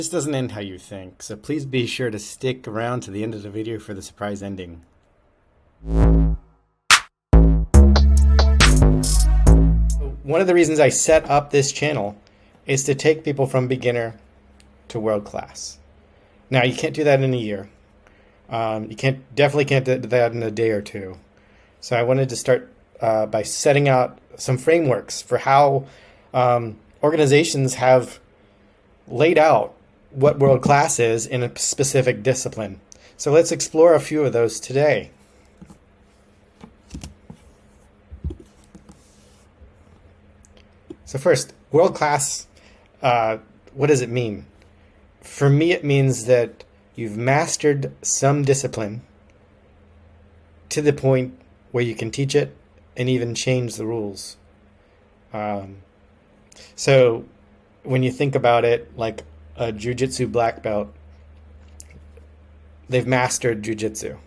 This doesn't end how you think, so please be sure to stick around to the end of the video for the surprise ending. One of the reasons I set up this channel is to take people from beginner to world class. Now, you can't do that in a year. Definitely can't do that in a day or two. So I wanted to start by setting out some frameworks for how organizations have laid out what world class is in a specific discipline. So let's explore a few of those today. So first, world class, what does it mean? For me, it means that you've mastered some discipline to the point where you can teach it and even change the rules. So when you think about it, like a jiu-jitsu black belt, they've mastered jiu-jitsu,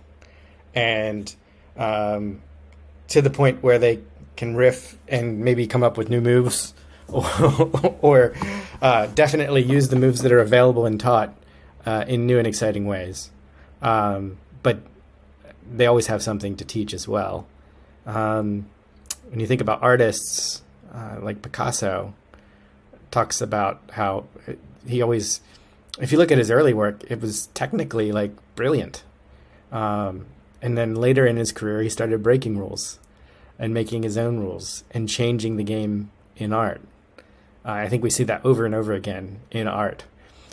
and to the point where they can riff and maybe come up with new moves, or definitely use the moves that are available and taught in new and exciting ways. But they always have something to teach as well. When you think about artists, like Picasso, talks about how he always, if you look at his early work, it was technically like brilliant. And then later in his career, he started breaking rules and making his own rules and changing the game in art. I think we see that over and over again in art.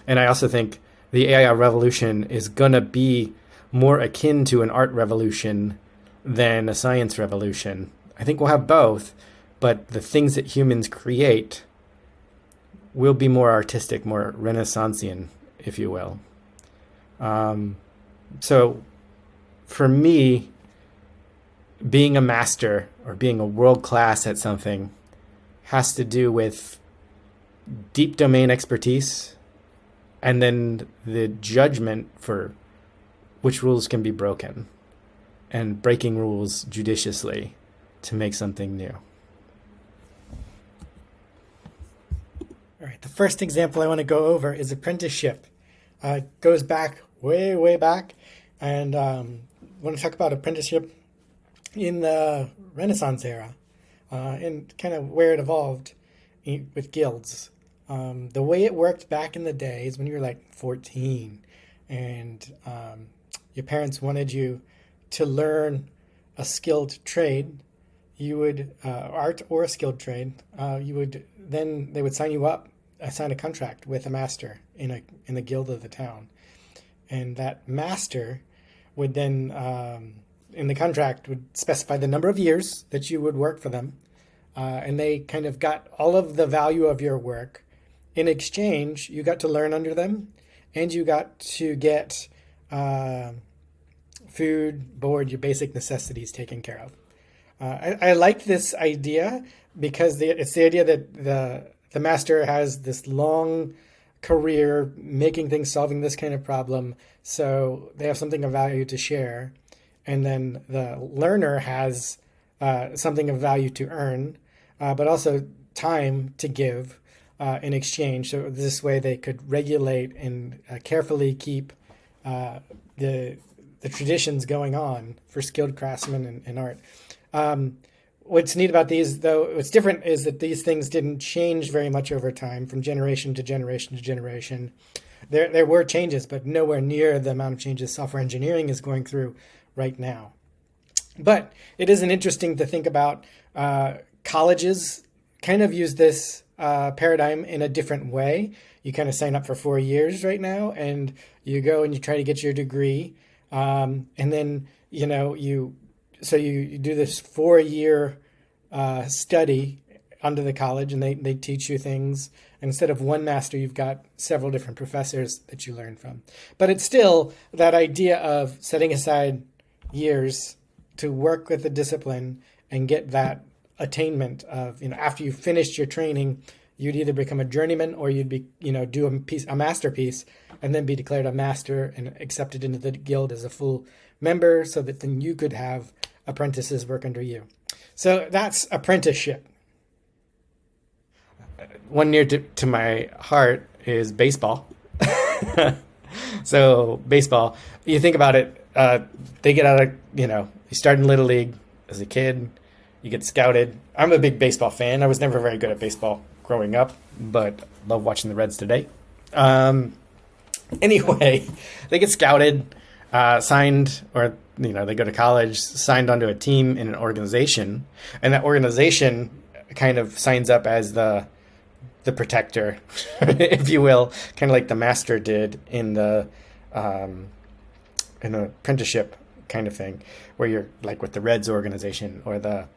And I also think the AI revolution is going to be more akin to an art revolution than a science revolution. I think we'll have both, but the things that humans create will be more artistic, more Renaissancean, if you will. So for me, being a master or being a world class at something has to do with deep domain expertise and then the judgment for which rules can be broken and breaking rules judiciously to make something new. All right, the first example I want to go over is apprenticeship. It goes back way, way back, and I want to talk about apprenticeship in the Renaissance era and kind of where it evolved with guilds. The way it worked back in the days when you were like 14 and your parents wanted you to learn a skilled trade, you would, art or a skilled trade, then they would sign you up, sign a contract with a master in the guild of the town. And that master would then, in the contract, would specify the number of years that you would work for them. And they kind of got all of the value of your work. In exchange, you got to learn under them, and you got to get food, board, your basic necessities taken care of. I like this idea because it's the idea that the master has this long career making things, solving this kind of problem, so they have something of value to share. And then the learner has something of value to earn, but also time to give in exchange. So this way they could regulate and carefully keep the traditions going on for skilled craftsmen and art. What's neat about these, though, what's different is that these things didn't change very much over time from generation to generation to generation. There were changes, but nowhere near the amount of changes software engineering is going through right now. But it isn't interesting to think about colleges kind of use this paradigm in a different way. You kind of sign up for 4 years right now, and you go and you try to get your degree. And then, you do this 4-year study under the college, and they teach you things. And instead of one master, you've got several different professors that you learn from. But it's still that idea of setting aside years to work with the discipline and get that attainment of, after you finished your training, you'd either become a journeyman or you'd be, do a masterpiece and then be declared a master and accepted into the guild as a full member, so that then you could have apprentices work under you. So that's apprenticeship. One near to my heart is baseball. So baseball, you think about it, they get out of, you start in Little League as a kid, you get scouted. I'm a big baseball fan. I was never very good at baseball growing up, but love watching the Reds today. Anyway, they get scouted, signed, or they go to college, signed onto a team in an organization, and that organization kind of signs up as the protector, if you will, kind of like the master did in the in an apprenticeship kind of thing, where you're like with the Reds organization or the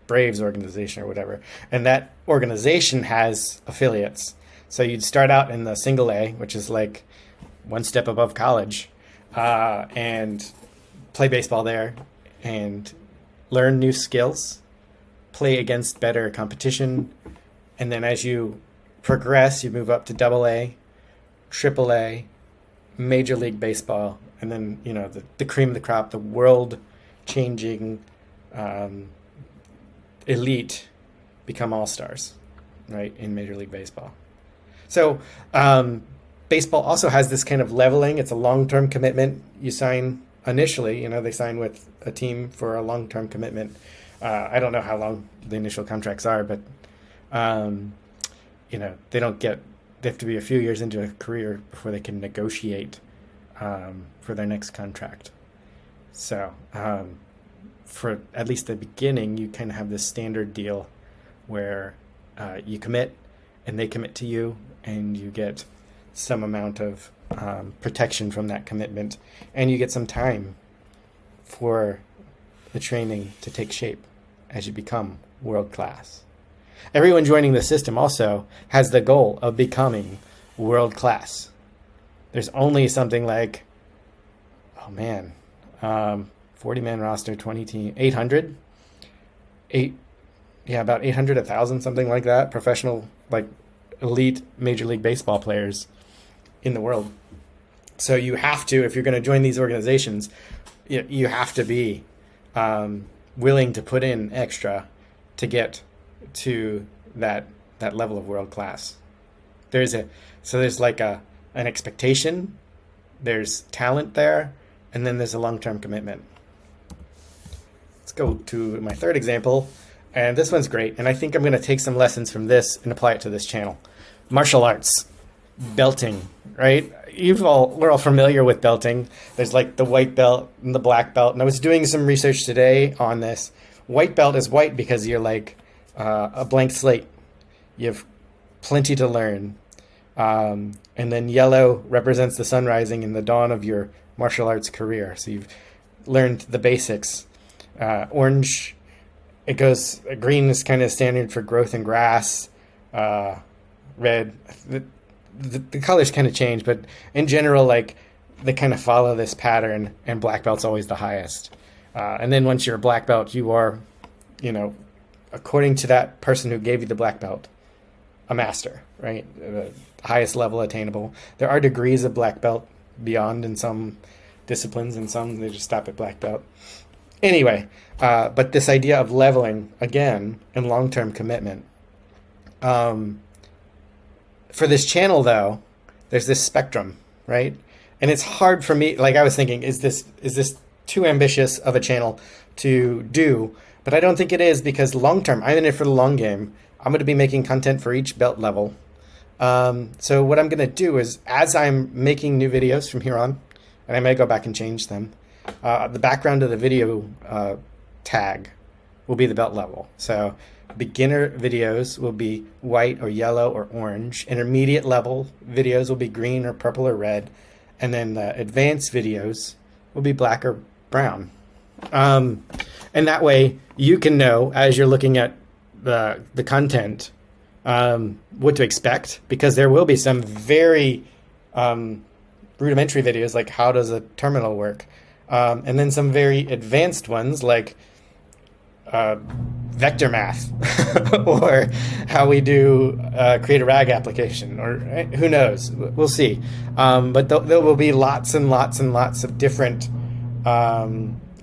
Braves organization or whatever, and that organization has affiliates. So you'd start out in the single A, which is like one step above college, and play baseball there and learn new skills, play against better competition. And then as you progress, you move up to double A, triple A, Major League Baseball, and then, the cream of the crop, the world changing elite become all-stars, right, in Major League Baseball. So baseball also has this kind of leveling. It's a long-term commitment. You sign initially, they sign with a team for a long-term commitment. I don't know how long the initial contracts are, but, they have to be a few years into a career before they can negotiate for their next contract. So for at least the beginning, you kind of have this standard deal where you commit and they commit to you, and you get some amount of protection from that commitment, and you get some time for the training to take shape as you become world class. Everyone joining the system also has the goal of becoming world class. There's only something like, 40-man roster, 20 team, 800, about 800, 1,000, something like that, professional, like elite Major League Baseball players in the world. So you have to, if you're going to join these organizations, you have to be willing to put in extra to get to that level of world class. There's like an expectation, there's talent there, and then there's a long-term commitment. Let's go to my third example, and this one's great, and I think I'm going to take some lessons from this and apply it to this channel. Martial arts, belting, right? We're all familiar with belting. There's like the white belt and the black belt, and I was doing some research today on this. White belt is white because you're like a blank slate. You have plenty to learn. And then yellow represents the sun rising and the dawn of your martial arts career. So you've learned the basics. Orange, green is kind of standard for growth and grass. Red, the colors kind of change, but in general, like they kind of follow this pattern, and black belt's always the highest. And then once you're a black belt, you are, according to that person who gave you the black belt, a master, right? The highest level attainable. There are degrees of black belt beyond in some disciplines, and some they just stop at black belt. Anyway, but this idea of leveling, again, and long-term commitment. For this channel, though, there's this spectrum, right? And it's hard for me, like I was thinking, is this too ambitious of a channel to do? But I don't think it is, because long-term, I'm in it for the long game. I'm going to be making content for each belt level. So what I'm going to do is, as I'm making new videos from here on, and I may go back and change them, the background of the video tag will be the belt level. So beginner videos will be white or yellow or orange. Intermediate level videos will be green or purple or red. And then the advanced videos will be black or brown. And that way you can know, as you're looking at the content, what to expect, because there will be some very rudimentary videos, like how does a terminal work? And then some very advanced ones like vector math or how we do create a RAG application, or who knows, we'll see. But there will be lots and lots and lots of different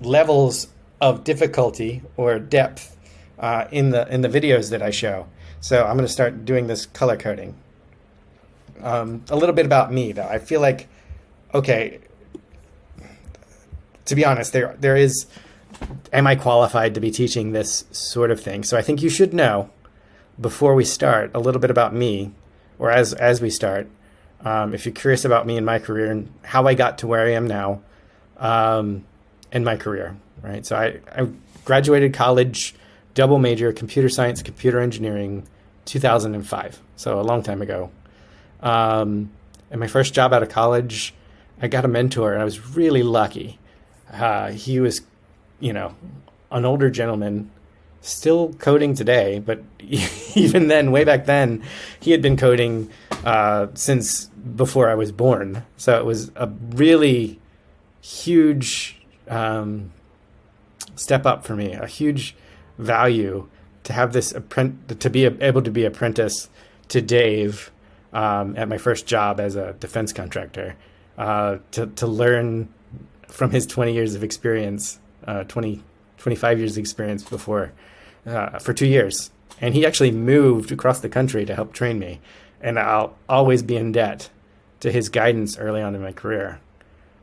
levels of difficulty or depth in the videos that I show. So I'm going to start doing this color coding. A little bit about me, though. I feel like, okay, to be honest, there is, am I qualified to be teaching this sort of thing? So I think you should know, before we start, a little bit about me, or as we start, if you're curious about me and my career and how I got to where I am now, in my career, right? So I graduated college, double major, computer science, computer engineering, 2005. So a long time ago. And my first job out of college, I got a mentor, and I was really lucky. He was, an older gentleman, still coding today, but even then, way back then, he had been coding since before I was born. So it was a really huge step up for me, a huge value to have this to be able to be apprentice to Dave at my first job as a defense contractor, to learn from his 20 years of experience, 25 years of experience before, for 2 years. And he actually moved across the country to help train me. And I'll always be in debt to his guidance early on in my career.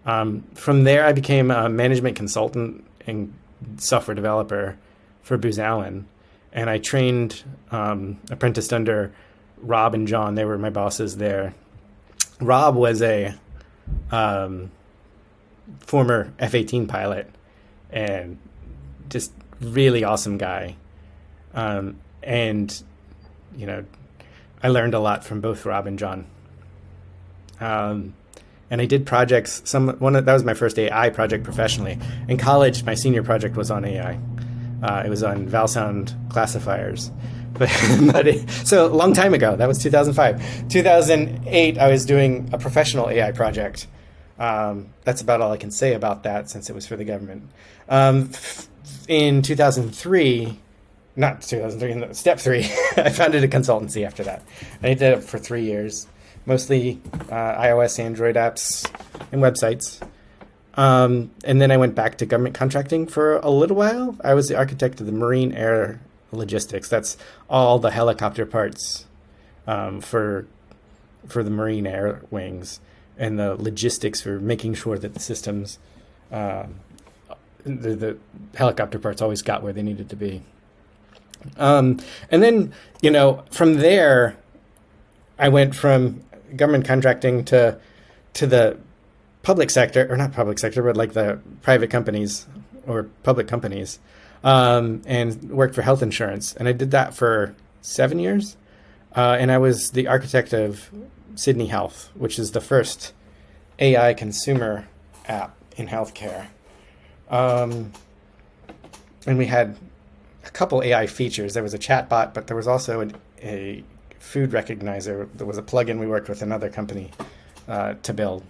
From there, I became a management consultant and software developer for Booz Allen. And I trained, apprenticed under Rob and John. They were my bosses there. Rob was a former F-18 pilot and just really awesome guy. And, I learned a lot from both Rob and John. And I did projects. That was my first AI project professionally. In college, my senior project was on AI. It was on Valsound classifiers. So a long time ago. That was 2005. 2008, I was doing a professional AI project. That's about all I can say about that, since it was for the government. In 2003, not 2003, step 3, I founded a consultancy after that. I did it for 3 years, mostly iOS, Android apps, and websites. And then I went back to government contracting for a little while. I was the architect of the Marine Air Logistics. That's all the helicopter parts for the Marine Air Wings, and the logistics for making sure that the systems, the helicopter parts always got where they needed to be. And then, from there, I went from government contracting to the public sector, or not public sector, but like the private companies or public companies, and worked for health insurance. And I did that for 7 years. And I was the architect of Sydney Health, which is the first AI consumer app in healthcare. And we had a couple AI features. There was a chatbot, but there was also a food recognizer. There was a plugin we worked with another company to build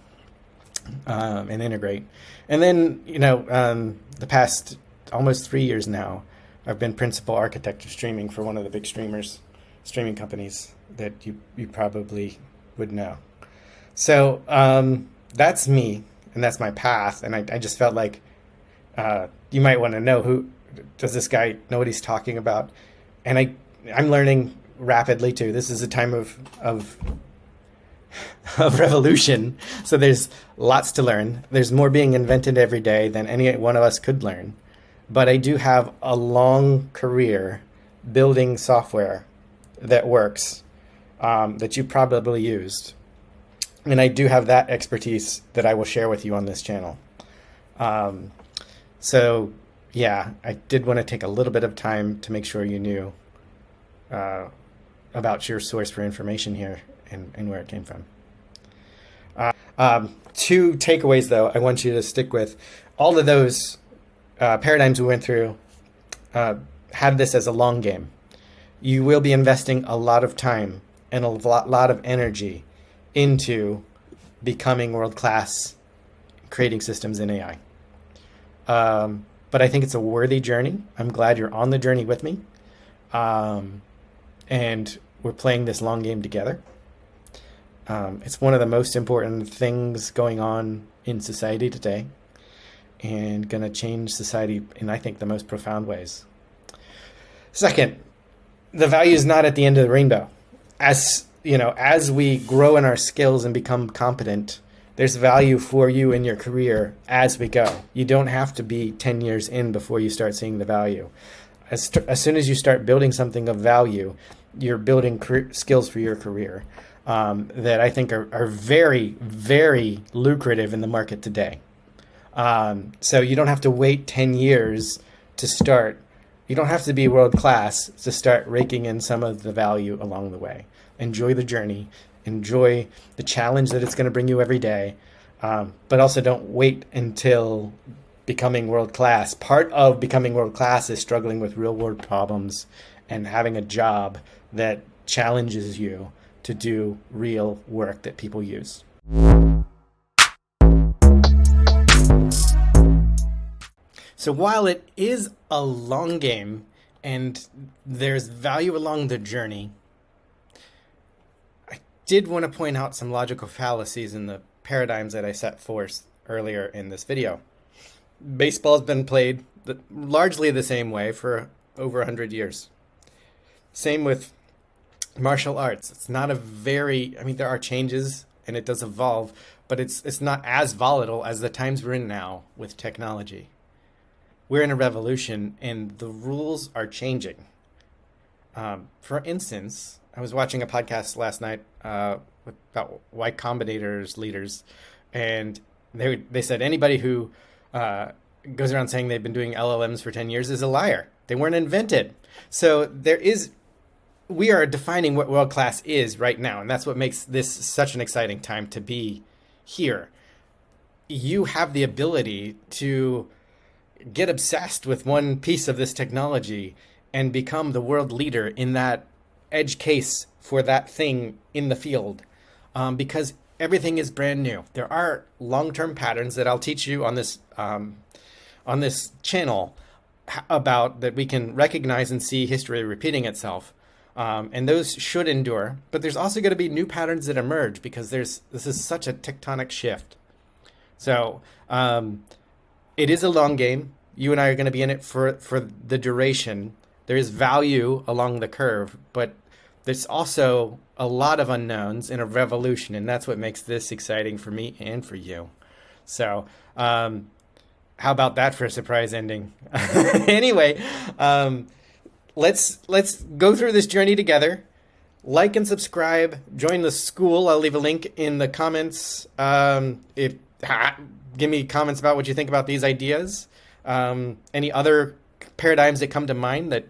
and integrate. And then, the past almost 3 years now, I've been principal architect of streaming for one of the big streaming companies that you probably would know. So that's me, and that's my path. And I just felt like you might want to know, does this guy know what he's talking about? And I'm learning rapidly too. This is a time of revolution. So there's lots to learn. There's more being invented every day than any one of us could learn. But I do have a long career building software that works, that you probably used. And I do have that expertise that I will share with you on this channel. So yeah, I did want to take a little bit of time to make sure you knew about your source for information here and where it came from. 2 takeaways, though, I want you to stick with. All of those paradigms we went through have this as a long game. You will be investing a lot of time and a lot of energy into becoming world-class creating systems in AI. But I think it's a worthy journey. I'm glad you're on the journey with me. And we're playing this long game together. It's one of the most important things going on in society today, and going to change society in, I think, the most profound ways. Second, the value is not at the end of the rainbow. As as we grow in our skills and become competent, there's value for you in your career as we go. You don't have to be 10 years in before you start seeing the value. As soon as you start building something of value, you're building skills for your career that I think are very, very lucrative in the market today. So you don't have to wait 10 years to start. You don't have to be world class to start raking in some of the value along the way. Enjoy the journey. Enjoy the challenge that it's going to bring you every day. But also don't wait until becoming world class. Part of becoming world class is struggling with real world problems and having a job that challenges you to do real work that people use. So while it is a long game and there's value along the journey, I did want to point out some logical fallacies in the paradigms that I set forth earlier in this video. Baseball's been played largely the same way for over 100 years. Same with martial arts. It's not there are changes and it does evolve, but it's not as volatile as the times we're in now with technology. We're in a revolution and the rules are changing. For instance, I was watching a podcast last night about Y Combinator's leaders, and they said anybody who goes around saying they've been doing LLMs for 10 years is a liar. They weren't invented. So we are defining what world class is right now, and that's what makes this such an exciting time to be here. You have the ability to get obsessed with one piece of this technology and become the world leader in that edge case for that thing in the field, because everything is brand new. There are long-term patterns that I'll teach you on this channel about that we can recognize and see history repeating itself, and those should endure. But there's also going to be new patterns that emerge because this is such a tectonic shift. So it is a long game. You and I are going to be in it for the duration. There is value along the curve, but there's also a lot of unknowns in a revolution, and that's what makes this exciting for me and for you. So how about that for a surprise ending? Anyway, let's go through this journey together. Like and subscribe. Join the school. I'll leave a link in the comments. Give me comments about what you think about these ideas. Any other paradigms that come to mind that,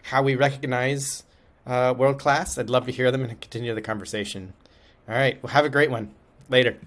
how we recognize world class. I'd love to hear them and continue the conversation. All right. Well, have a great one. Later.